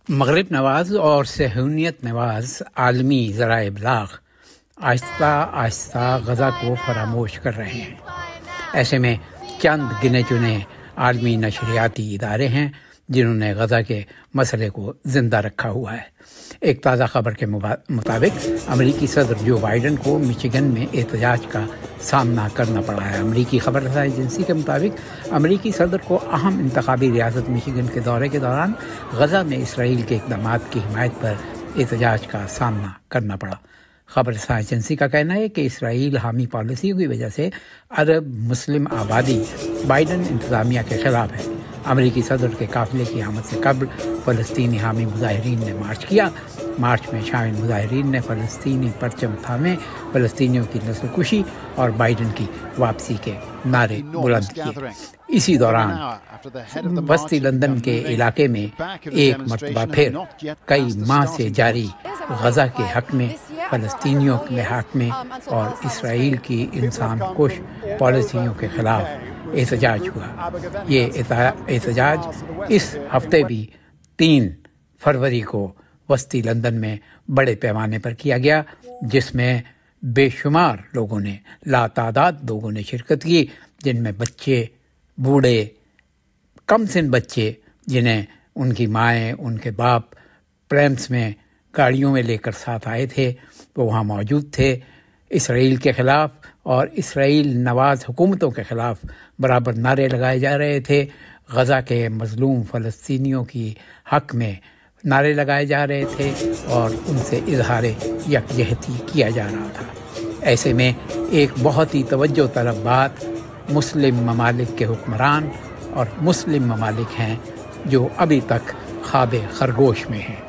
مغرب نواز اور صہیونیت نواز عالمی ذرائع ابلاغ آہستہ آہستہ غزہ کو فراموش کر رہے ہیں۔ ایسے میں چند گنے چنے عالمی نشریاتی ادارے ہیں جنہوں نے غزہ کے مسئلے کو زندہ رکھا ہوا ہے۔ ایک تازہ خبر کے مطابق امریکی صدر جو بائیڈن کو مچیگن میں احتجاج کا سامنا کرنا پڑا ہے۔ امریکی خبر رسائی ایجنسی کے مطابق امریکی صدر کو اہم انتخابی ریاست مچیگن کے دورے کے دوران غزہ میں اسرائیل کے اقدامات کی حمایت پر احتجاج کا سامنا کرنا پڑا۔ خبر رسائی ایجنسی کا کہنا ہے کہ اسرائیل حامی پالیسیوں کی وجہ سے عرب مسلم آبادی بائیڈن انتظامیہ کے خلاف ہے۔ امریکی صدر کے قافلے کی آمد سے قبل فلسطینی حامی مظاہرین نے مارچ کیا۔ مارچ میں شامل مظاہرین نے فلسطینی پرچم تھامے، فلسطینیوں کی نسل کشی اور بائیڈن کی واپسی کے نعرے بلند کیے۔ اسی دوران وسطی لندن کے علاقے میں ایک مرتبہ پھر کئی ماہ سے جاری غزہ کے حق میں، فلسطینیوں کے حق میں اور اسرائیل کی انسان کش پالیسیوں کے خلاف احتجاج ہوا۔ یہ احتجاج اس ہفتے بھی 3 فروری کو وسطی لندن میں بڑے پیمانے پر کیا گیا، جس میں بے شمار لوگوں نے، لاتعداد لوگوں نے شرکت کی، جن میں بچے، بوڑھے، کم سن بچے جنہیں ان کی مائیں، ان کے باپ پرینس میں گاڑیوں میں لے کر ساتھ آئے تھے، وہ وہاں موجود تھے۔ اسرائیل کے خلاف اور اسرائیل نواز حکومتوں کے خلاف برابر نعرے لگائے جا رہے تھے۔ غزہ کے مظلوم فلسطینیوں کی حق میں نعرے لگائے جا رہے تھے اور ان سے اظہار یکجہتی کیا جا رہا تھا۔ ایسے میں ایک بہت ہی توجہ طلب بات مسلم ممالک کے حکمران اور مسلم ممالک ہیں جو ابھی تک خواب خرگوش میں ہیں۔